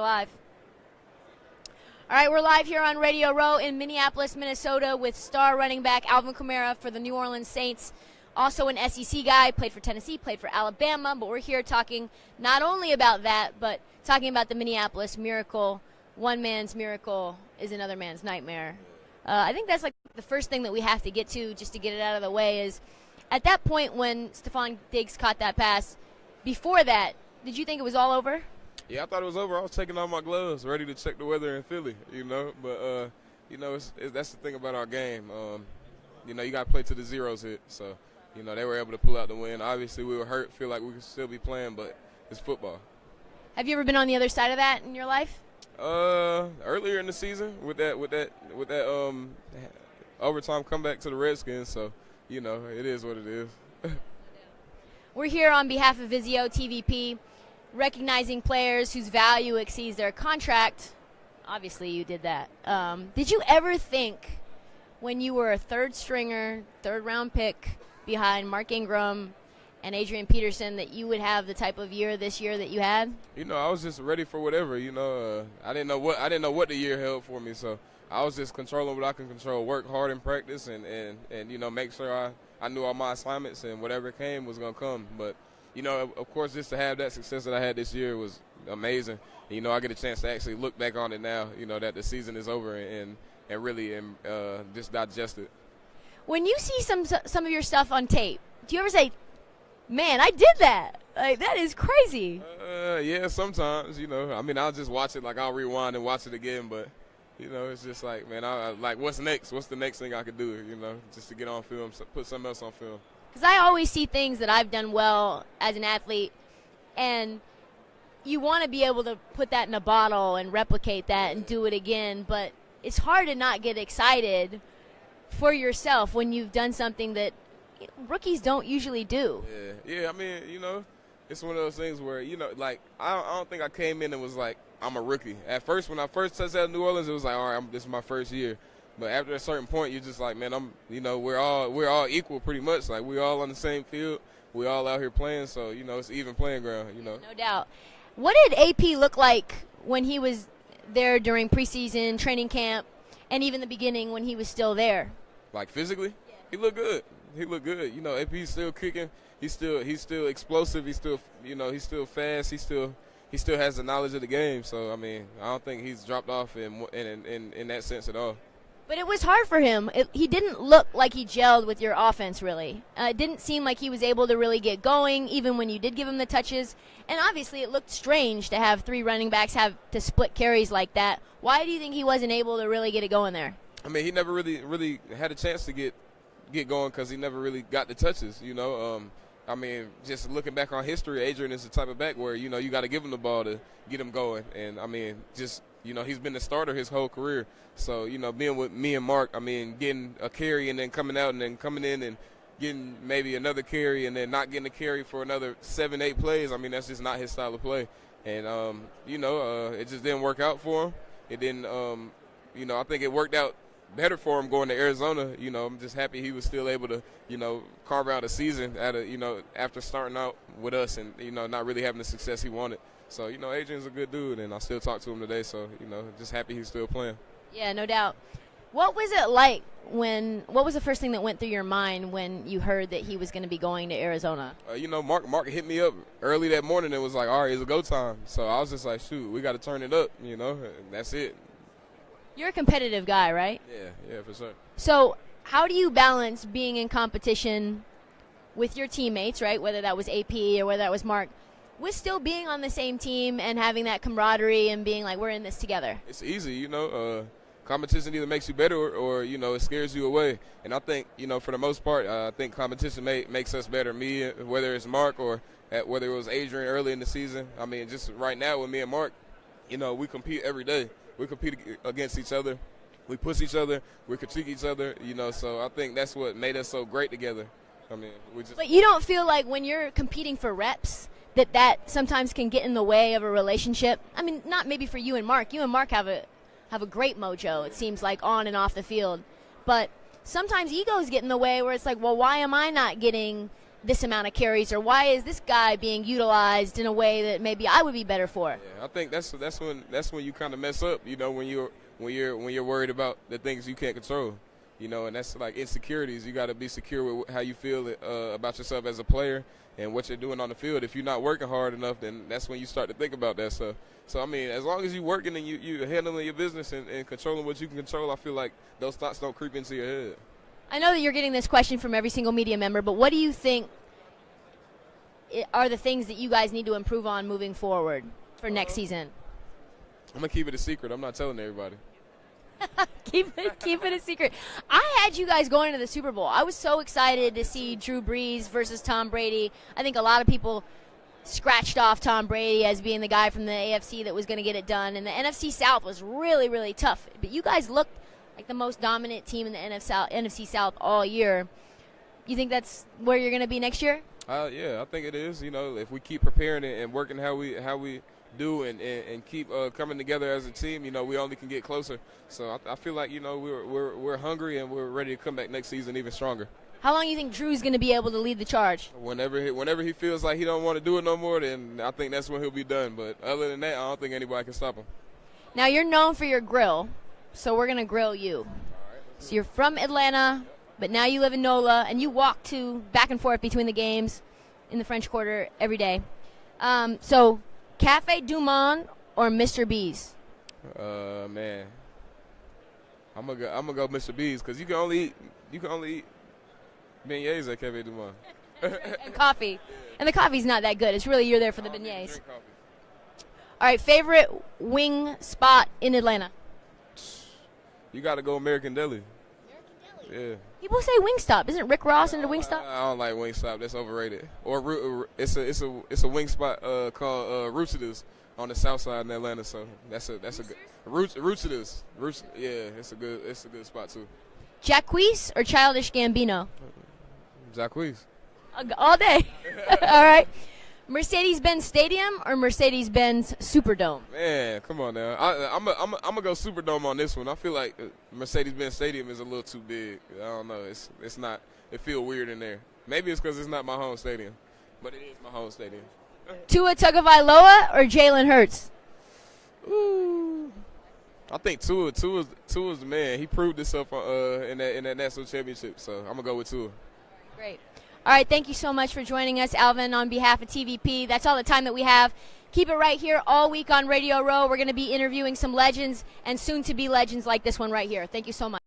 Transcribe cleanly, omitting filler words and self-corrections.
Live. All right, we're live here on Radio Row in Minneapolis, Minnesota with star running back Alvin Kamara for the New Orleans Saints. Also an SEC guy, played for Tennessee, played for Alabama, but we're here talking not only about that, but talking about the Minneapolis Miracle. One man's miracle is another man's nightmare. I think that's like the first thing that we have to get to, just to get it out of the way, is at that point when Stephon Diggs caught that pass, before that, did you think it was all over? Yeah, I thought it was over. I was taking off my gloves, ready to check the weather in Philly, But, that's the thing about our game. You got to play till the zeros hit. So, they were able to pull out the win. Obviously, we were hurt, feel like we could still be playing, but it's football. Have you ever been on the other side of that in your life? Earlier in the season with that overtime comeback to the Redskins. So, it is what it is. We're here on behalf of Vizio TVP, recognizing players whose value exceeds their contract. Obviously, you did that. Did you ever think when you were a third-stringer, third-round pick behind Mark Ingram and Adrian Peterson that you would have the type of year this year that you had? I was just ready for whatever. I didn't know what the year held for me, so I was just controlling what I can control. Work hard in practice and make sure I knew all my assignments, and whatever came was gonna come. But of course, just to have that success that I had this year was amazing. I get a chance to actually look back on it now, that the season is over and really just digest it. When you see some of your stuff on tape, do you ever say, man, I did that? Like, that is crazy. Yeah, sometimes, I'll just watch it, like I'll rewind and watch it again, but, it's just like, man, I like, what's next? What's the next thing I could do, just to get on film, put something else on film. Because I always see things that I've done well as an athlete, and you want to be able to put that in a bottle and replicate that and do it again, but it's hard to not get excited for yourself when you've done something that rookies don't usually do. Yeah. It's one of those things where, like, I don't think I came in and was like, I'm a rookie. At first, when I first touched out New Orleans, it was like, all right, this is my first year. But after a certain point, you're just like, man, we're all equal pretty much. Like, we're all on the same field. We're all out here playing, so, it's even playing ground, No doubt. What did AP look like when he was there during preseason, training camp, and even the beginning when he was still there? Like, physically? Yeah. He looked good. AP's still kicking. He's still explosive. He's still, he's still fast. He still has the knowledge of the game. So, I don't think he's dropped off in that sense at all. But it was hard for him. He didn't look like he gelled with your offense, really. It didn't seem like he was able to really get going, even when you did give him the touches. And obviously it looked strange to have three running backs have to split carries like that. Why do you think he wasn't able to really get it going there? He never really had a chance to get going because he never really got the touches, just looking back on history, Adrian is the type of back where, you got to give him the ball to get him going. And, he's been the starter his whole career. So, being with me and Mark, getting a carry and then coming out and then coming in and getting maybe another carry and then not getting a carry for another 7-8 plays, that's just not his style of play. And, it just didn't work out for him. It didn't, I think it worked out better for him going to Arizona. I'm just happy he was still able to, carve out a season after starting out with us and, not really having the success he wanted. So, Adrian's a good dude, and I still talk to him today. So, just happy he's still playing. Yeah, no doubt. What was it like what was the first thing that went through your mind when you heard that he was going to be going to Arizona? Mark hit me up early that morning and was like, all right, it's a go time. So I was just like, shoot, we got to turn it up, and that's it. You're a competitive guy, right? Yeah, for sure. So how do you balance being in competition with your teammates, right, whether that was AP or whether that was Mark, with still being on the same team and having that camaraderie and being like, we're in this together? It's easy, competition either makes you better or it scares you away. And I think, for the most part, I think competition makes us better. Me, whether it's Mark or whether it was Adrian early in the season. Just right now with me and Mark, we compete every day. We compete against each other. We push each other. We critique each other, so I think that's what made us so great together. But you don't feel like when you're competing for reps that sometimes can get in the way of a relationship? Not maybe for you and Mark. You and Mark have a great mojo, it seems like, on and off the field. But sometimes egos get in the way where it's like, well, why am I not getting this amount of carries, or why is this guy being utilized in a way that maybe I would be better for? Yeah, I think that's when you kind of mess up, you know, when you're worried about the things you can't control, you know, and that's like insecurities. You got to be secure with how you feel about yourself as a player and what you're doing on the field. If you're not working hard enough, then that's when you start to think about that stuff. So, I mean, as long as you're working and you're handling your business and controlling what you can control, I feel like those thoughts don't creep into your head. I know that you're getting this question from every single media member, but what do you think are the things that you guys need to improve on moving forward for next season? I'm going to keep it a secret. I'm not telling everybody. keep it a secret. I had you guys going to the Super Bowl. I was so excited to see Drew Brees versus Tom Brady. I think a lot of people scratched off Tom Brady as being the guy from the AFC that was going to get it done, and the NFC South was really, really tough. But you guys looked like the most dominant team in the NFC South all year. You think that's where you're going to be next year? Yeah, I think it is. You know, if we keep preparing and working how we do and keep coming together as a team, you know, we only can get closer. So I feel like, you know, we're hungry and we're ready to come back next season even stronger. How long do you think Drew's going to be able to lead the charge? Whenever he feels like he don't want to do it no more, then I think that's when he'll be done. But other than that, I don't think anybody can stop him. Now, you're known for your grill, so we're going to grill you. Right, so you're from Atlanta, but now you live in NOLA, and you walk back and forth between the games in the French Quarter every day. So Cafe Du Monde or Mr. B's? Man, I'm gonna go Mr. B's because you can only eat beignets at Cafe Du Monde. And coffee. And the coffee's not that good. It's really you're there for the beignets. All right, favorite wing spot in Atlanta? You got to go American Deli. Yeah. People say Wingstop. Isn't Rick Ross into Wingstop? I don't like Wingstop. That's overrated. Or it's a wing spot called Rootsidas on the south side in Atlanta. So that's a good Rootsidas. Yeah, it's a good spot too. Jacquees or Childish Gambino? Jacquees. All day. All right. Mercedes-Benz Stadium or Mercedes-Benz Superdome? Man, come on now. I'm gonna go Superdome on this one. I feel like Mercedes-Benz Stadium is a little too big. I don't know. It's not. It feels weird in there. Maybe it's because it's not my home stadium, but it is my home stadium. Tua Tagovailoa or Jalen Hurts? Ooh. I think Tua's the man. He proved himself in that national championship. So I'm gonna go with Tua. Great. All right, thank you so much for joining us, Alvin, on behalf of TVP. That's all the time that we have. Keep it right here all week on Radio Row. We're going to be interviewing some legends and soon-to-be legends like this one right here. Thank you so much.